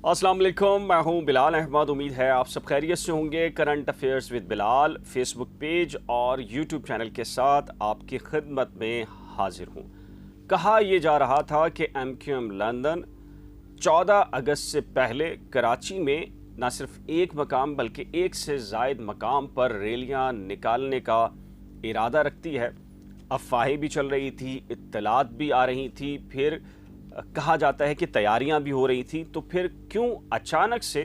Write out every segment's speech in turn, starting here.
अस्सलाम वालेकुम, मैं हूं बिलाल अहमद। उम्मीद है आप सब खैरियत से होंगे। Current affairs with Bilal Facebook page और यूट्यूब चैनल के साथ आपकी खिदमत में हाजिर हूं। कहा यह जा रहा था कि MQM लंदन 14 अगस्त से पहले कराची में न सिर्फ एक मकाम बल्कि एक से ज़ायद मकाम पर रैलियां निकालने का इरादा रखती है। अफवाहें भी चल रही थी, इत्तलात भी आ रही थी, फिर कहा जाता है कि तैयारियां भी हो रही थी। तो फिर क्यों अचानक से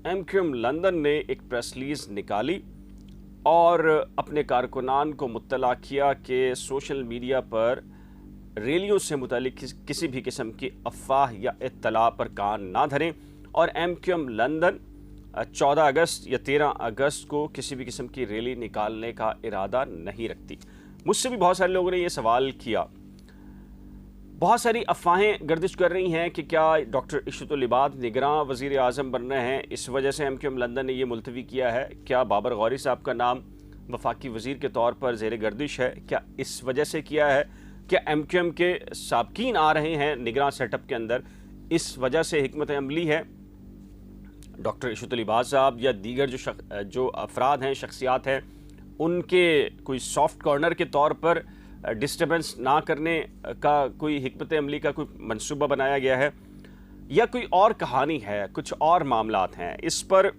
MQM लंदन ने एक प्रेस रिलीज निकाली और अपने कारकुनान को मुत्तला किया कि सोशल मीडिया पर रैलियों से मुतालिक किसी भी किस्म की अफवाह या इत्तला पर कान ना धरें और MQM लंदन 14 अगस्त या 13 अगस्त को किसी भी किस्म की रैली निकालने का इरादा नहीं रखती। मुझसे भी बहुत सारे लोगों ने ये सवाल किया। बहुत सारी अफवाहें गर्दिश कर रही हैं कि क्या डॉक्टर इशरतुल इबाद निगरान वज़ीर आज़म बन रहे हैं, इस वजह से MQM लंदन ने ये मुलतवी किया है। क्या बाबर गौरी साहब का नाम वफाकी वज़ीर के तौर पर ज़ेर गर्दिश है, क्या इस वजह से किया है। क्या MQM के साबकीन आ रहे हैं निगरान सेटअप के अंदर, इस वजह से हिकमत अमली है। डॉक्टर इशरतुल इबाद साहब या दीगर जो अफराद हैं, शख्सियात हैं, उनके कोई सॉफ्ट कॉर्नर के तौर पर डिस्टर्बेंस ना करने का कोई हिकमत अमली का कोई मंसूबा बनाया गया है, या कोई और कहानी है, कुछ और मामलात हैं। इस पर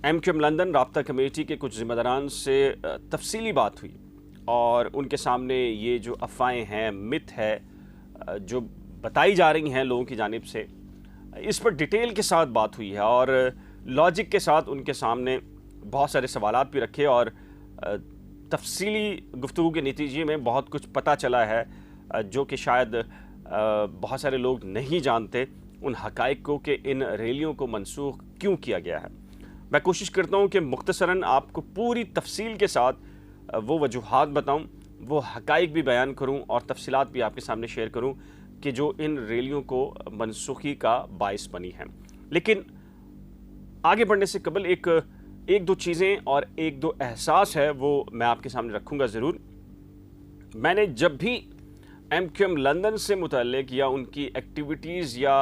MQM लंदन राब्ता कमेटी के कुछ ज़िम्मेदारान से तफसीली बात हुई और उनके सामने ये जो अफवाहें हैं, मिथ है जो बताई जा रही हैं लोगों की जानिब से, इस पर डिटेल के साथ बात हुई है और लॉजिक के साथ उनके सामने बहुत सारे सवालात भी रखे और तफसीली गुफ्तगू के नतीजे में बहुत कुछ पता चला है जो कि शायद बहुत सारे लोग नहीं जानते उन हक़ाइक़ को कि इन रैलियों को मनसूख क्यों किया गया है। मैं कोशिश करता हूँ कि मुख्तसरन आपको पूरी तफसील के साथ वो वजूहात बताऊँ, वो हक़ाइक़ भी बयान करूँ और तफसीलात भी आपके सामने शेयर करूँ कि जो इन रैलियों को मनसूखी का बाइस बनी है। लेकिन आगे बढ़ने से कबल एक दो चीज़ें और एक दो एहसास है वो मैं आपके सामने रखूँगा ज़रूर। मैंने जब भी MQM लंदन से मुतल्लिक या उनकी एक्टिविटीज़ या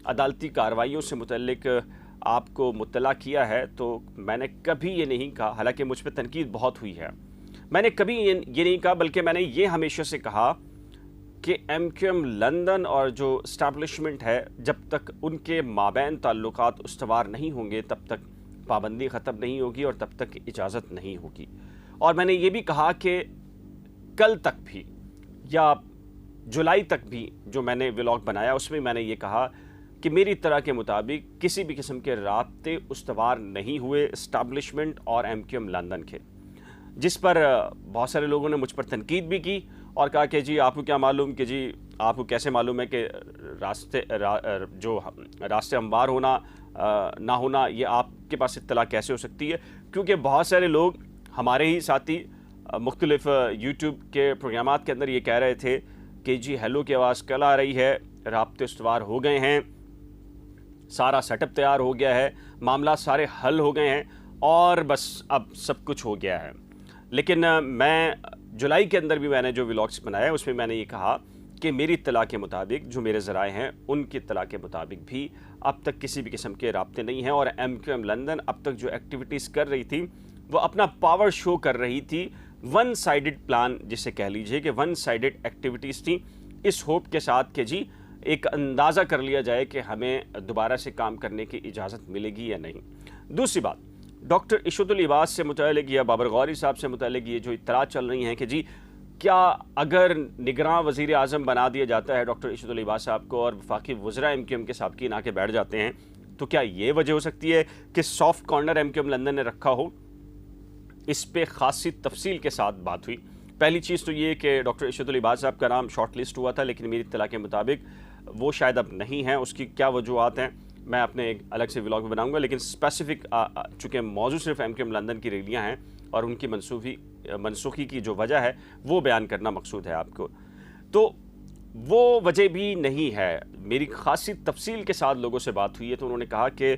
अदालती कार्रवाइयों से मुतल्लिक आपको मुत्तला किया है तो मैंने कभी ये नहीं कहा, हालांकि मुझ पर तनकीद बहुत हुई है, मैंने कभी ये नहीं कहा, बल्कि मैंने ये हमेशा से कहा कि MQM लंदन और जो इस्टेब्लिशमेंट है, जब तक उनके माबैन ताल्लुकात उस्तवार नहीं होंगे तब तक पाबंदी ख़त्म नहीं होगी और तब तक इजाज़त नहीं होगी। और मैंने ये भी कहा कि कल तक भी या जुलाई तक भी जो मैंने व्लॉग बनाया उसमें मैंने ये कहा कि मेरी तरह के मुताबिक किसी भी किस्म के राब्ते उस्तवार नहीं हुए इस्टेब्लिशमेंट और MQM लंदन के, जिस पर बहुत सारे लोगों ने मुझ पर तनकीद भी की और कहा कि जी आपको क्या मालूम, कि जी आपको कैसे मालूम है कि रास्ते हमवार होना ना होना, ये आपके पास इत्तला कैसे हो सकती है। क्योंकि बहुत सारे लोग हमारे ही साथी मुख्तलिफ यूट्यूब के प्रोग्रामात के अंदर ये कह रहे थे कि जी हेलो की आवाज़ कल आ रही है, राब्ते उस्तवार हो गए हैं, सारा सेटअप तैयार हो गया है, मामला सारे हल हो गए हैं और बस अब सब कुछ हो गया है। लेकिन मैं जुलाई के अंदर भी मैंने जो व्लॉग्स बनाया उसमें मैंने ये कहा कि मेरी इत्तला के मुताबिक जो मेरे ज़राए हैं उनकी इत्तला के मुताबिक भी अब तक किसी भी किस्म के राब्ते नहीं हैं और MQM लंदन अब तक जो एक्टिविटीज़ कर रही थी वो अपना पावर शो कर रही थी। वन साइडेड प्लान जिसे कह लीजिए कि वन साइडेड एक्टिविटीज़ थी, इस होप के साथ कि जी एक अंदाज़ा कर लिया जाए कि हमें दोबारा से काम करने की इजाज़त मिलेगी या नहीं। दूसरी बात, डॉक्टर इशरतुल इबाद से मुतल्लिक या बाबर गौरी साहब से मुतल्लिक ये जो इत्तलात चल रही हैं कि जी क्या अगर निगरान वज़ीर आज़म बना दिया जाता है डॉक्टर इशरतुल इबाद साहब को और वफाकी वज़रा MQM के साबकीन आके बैठ जाते हैं, तो क्या ये वजह हो सकती है कि सॉफ्ट कॉर्नर MQM लंदन ने रखा हो। इस पे खासी तफसील के साथ बात हुई। पहली चीज़ तो ये कि डॉक्टर इशरतुल इबाद साहब का नाम शॉर्ट लिस्ट हुआ था, लेकिन मेरी इत्तला के मुताबिक वो शायद अब नहीं है। उसकी क्या वजूहत हैं मैं अपने एक अलग से व्लॉग में बनाऊंगा, लेकिन स्पेसिफिक चूँकि मौजू सिर्फ MQM लंदन की रैलियाँ हैं और उनकी मनसूखी की जो वजह है वो बयान करना मकसूद है आपको, तो वो वजह भी नहीं है। मेरी खासी तफसील के साथ लोगों से बात हुई है तो उन्होंने कहा कि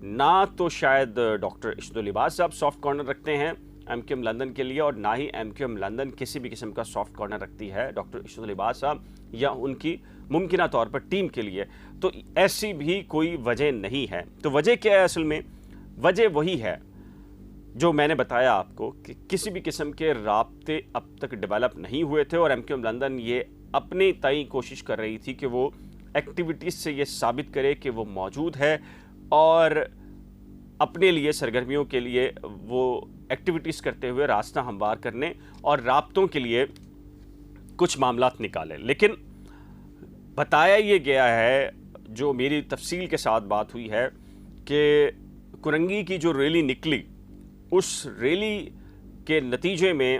ना तो शायद डॉक्टर इशरतुल इबाद साहब सॉफ्ट कॉर्नर रखते हैं MQM लंदन के लिए और ना ही MQM लंदन किसी भी किस्म का सॉफ्ट कॉर्नर रखती है डॉक्टर इशरतुल इबाद साहब या उनकी ممکنہ طور پر ٹیم کے لیے، تو ایسی بھی کوئی وجہ نہیں ہے۔ تو وجہ کیا ہے اصل میں؟ وجہ وہی ہے جو میں نے بتایا آپ کو کہ کسی بھی قسم کے رابطے اب تک ڈیولپ نہیں ہوئے تھے، اور MQM لندن یہ اپنے تئیں کوشش کر رہی تھی کہ وہ ایکٹیویٹیز سے یہ ثابت کرے کہ وہ موجود ہے، اور اپنے لیے سرگرمیوں کے لیے وہ ایکٹیویٹیز کرتے ہوئے راستہ ہموار کرنے اور رابطوں کے لیے کچھ معاملات نکالے۔ لیکن بتایا یہ گیا ہے، جو میری تفصیل کے ساتھ بات ہوئی ہے، کہ کرنگی کی جو ریلی نکلی، اس ریلی کے نتیجے میں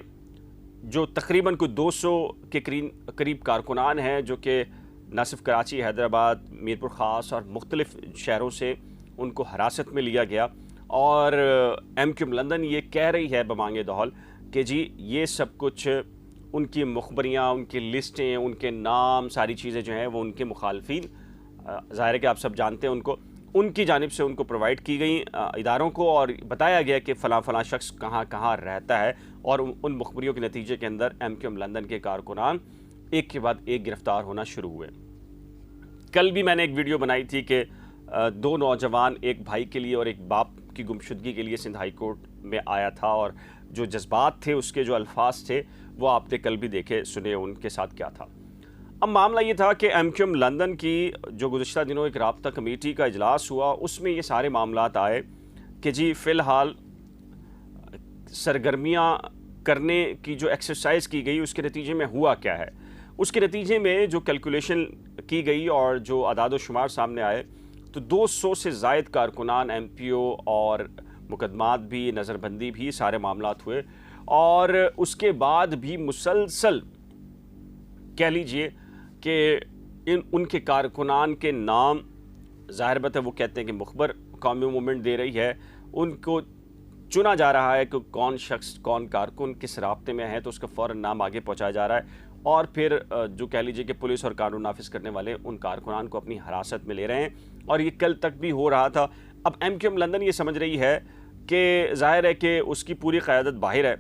جو تقریباً کوئی 200 کے قریب کارکنان ہیں، جو کہ نہ صرف کراچی، حیدرآباد، میرپور خاص اور مختلف شہروں سے ان کو حراست میں لیا گیا، اور MQM لندن یہ کہہ رہی ہے بمانگِ دہل کہ جی یہ سب کچھ ان کی مخبریاں، ان کی لسٹیں، ان کے نام، ساری چیزیں جو ہیں وہ ان کے مخالفین، ظاہر ہے کہ آپ سب جانتے ہیں ان کی جانب سے ان کو پرووائڈ کی گئی اداروں کو، اور بتایا گیا کہ فلاں فلاں شخص کہاں کہاں رہتا ہے، اور ان مخبریوں کے نتیجے کے اندر MQM لندن کے کارکنان ایک کے بعد ایک گرفتار ہونا شروع ہوئے۔ کل بھی میں نے ایک ویڈیو بنائی تھی کہ 2 نوجوان، ایک بھائی کے لیے اور ایک باپ کی گمشدگی کے لیے سندھ ہائی کورٹ میں آیا تھا، اور جو جذبات تھے، اس کے جو الفاظ تھے، وہ آپ نے کل بھی دیکھے سنے، ان کے ساتھ کیا تھا۔ اب معاملہ یہ تھا کہ MQM لندن کی جو گزشتہ دنوں ایک رابطہ کمیٹی کا اجلاس ہوا، اس میں یہ سارے معاملات آئے کہ جی فی الحال سرگرمیاں کرنے کی جو ایکسرسائز کی گئی، اس کے نتیجے میں ہوا کیا ہے۔ اس کے نتیجے میں جو کیلکولیشن کی گئی اور جو اعداد و شمار سامنے آئے، تو 200 سے زائد کارکنان MPO اور مقدمات بھی، نظر بندی بھی، سارے معاملات ہوئے، اور اس کے بعد بھی مسلسل کہہ لیجئے کہ ان کے کارکنان کے نام، ظاہر بات ہے وہ کہتے ہیں کہ مخبر قومی موومنٹ دے رہی ہے، ان کو چنا جا رہا ہے کہ کون شخص، کون کارکن کس رابطے میں ہے، تو اس کا فوراً نام آگے پہنچایا جا رہا ہے، اور پھر جو کہہ لیجئے کہ پولیس اور قانون نافذ کرنے والے ان کارکنان کو اپنی حراست میں لے رہے ہیں، اور یہ کل تک بھی ہو رہا تھا۔ اب MQM لندن یہ سمجھ رہی ہے کہ ظاہر ہے کہ اس کی پوری قیادت باہر ہے،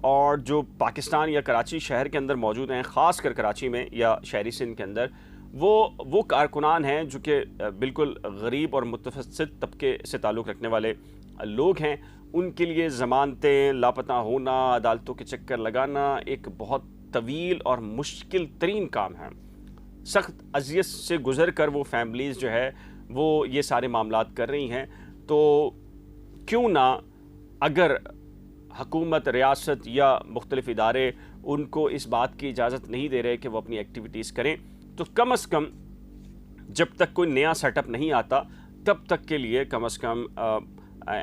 اور جو پاکستان یا کراچی شہر کے اندر موجود ہیں، خاص کر کراچی میں یا شہری سندھ کے اندر، وہ کارکنان ہیں جو کہ بالکل غریب اور متوسط طبقے سے تعلق رکھنے والے لوگ ہیں۔ ان کے لیے ضمانتیں، لاپتہ ہونا، عدالتوں کے چکر لگانا ایک بہت طویل اور مشکل ترین کام ہے۔ سخت اذیت سے گزر کر وہ فیملیز جو ہے وہ یہ سارے معاملات کر رہی ہیں، تو کیوں نہ اگر حکومت، ریاست یا مختلف ادارے ان کو اس بات کی اجازت نہیں دے رہے کہ وہ اپنی ایکٹیویٹیز کریں، تو کم از کم جب تک کوئی نیا سیٹ اپ نہیں آتا، تب تک کے لیے کم از کم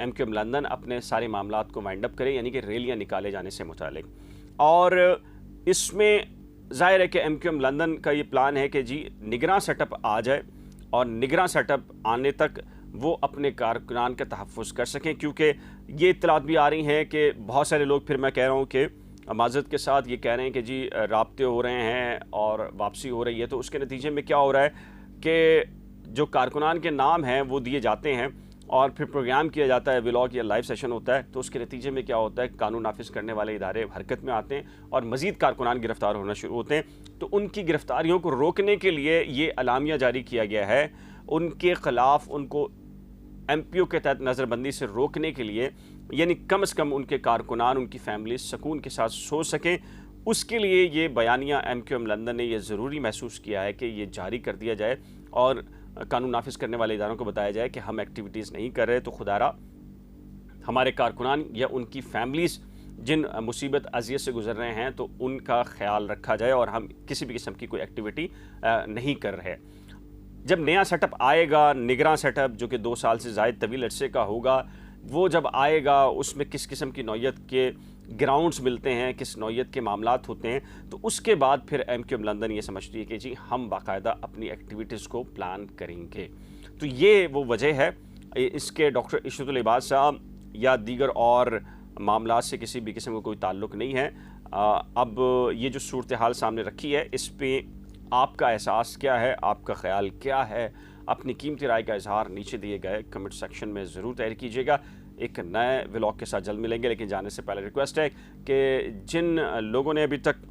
MQM لندن اپنے سارے معاملات کو وائنڈ اپ کرے، یعنی کہ ریلیاں نکالے جانے سے متعلق۔ اور اس میں ظاہر ہے کہ MQM لندن کا یہ پلان ہے کہ جی نگراں سیٹ اپ آ جائے، اور نگراں سیٹ اپ آنے تک وہ اپنے کارکنان کا تحفظ کر سکیں، کیونکہ یہ اطلاعات بھی آ رہی ہیں کہ بہت سارے لوگ، پھر میں کہہ رہا ہوں کہ معذرت کے ساتھ یہ کہہ رہے ہیں کہ جی رابطے ہو رہے ہیں اور واپسی ہو رہی ہے، تو اس کے نتیجے میں کیا ہو رہا ہے کہ جو کارکنان کے نام ہیں وہ دیے جاتے ہیں، اور پھر پروگرام کیا جاتا ہے، ولاگ یا لائیو سیشن ہوتا ہے، تو اس کے نتیجے میں کیا ہوتا ہے، قانون نافذ کرنے والے ادارے حرکت میں آتے ہیں اور مزید کارکنان گرفتار ہونا شروع ہوتے ہیں۔ تو ان کی گرفتاریوں کو روکنے کے لیے یہ اعلامیہ جاری کیا گیا ہے، ان کے خلاف ان کو MPO کے تحت نظر بندی سے روکنے کے لیے، یعنی کم از کم ان کے کارکنان، ان کی فیملیز سکون کے ساتھ سو سکیں، اس کے لیے یہ بیانیہ MQM لندن نے یہ ضروری محسوس کیا ہے کہ یہ جاری کر دیا جائے، اور قانون نافذ کرنے والے اداروں کو بتایا جائے کہ ہم ایکٹیویٹیز نہیں کر رہے، تو خدا را ہمارے کارکنان یا ان کی فیملیز جن مصیبت اذیت سے گزر رہے ہیں، تو ان کا خیال رکھا جائے، اور ہم کسی بھی قسم کی کوئی ایکٹیویٹی نہیں کر رہے۔ جب نیا سیٹ اپ آئے گا، نگراں سیٹ اپ جو کہ 2 سال سے زائد طویل عرصے کا ہوگا، وہ جب آئے گا، اس میں کس قسم کی نوعیت کے گراؤنڈز ملتے ہیں، کس نوعیت کے معاملات ہوتے ہیں، تو اس کے بعد پھر MQM لندن یہ سمجھتی ہے کہ جی ہم باقاعدہ اپنی ایکٹیویٹیز کو پلان کریں گے۔ تو یہ وہ وجہ ہے۔ اس کے ڈاکٹر عشرت العباد صاحب یا دیگر اور معاملات سے کسی بھی قسم کا کوئی تعلق نہیں ہے۔ اب یہ جو صورتحال سامنے رکھی ہے، اس پہ آپ کا احساس کیا ہے، آپ کا خیال کیا ہے؟ اپنی قیمتی رائے کا اظہار نیچے دیے گئے کمنٹ سیکشن میں ضرور تحریر کیجیے گا۔ ایک نئے ولاگ کے ساتھ جلد ملیں گے، لیکن جانے سے پہلے ریکویسٹ ہے کہ جن لوگوں نے ابھی تک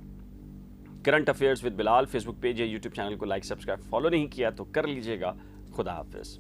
current affairs with Bilal Facebook page या यूट्यूब चैनल को लाइक सब्सक्राइब फॉलो नहीं किया तो कर लीजिएगा। खुदा हाफिज़।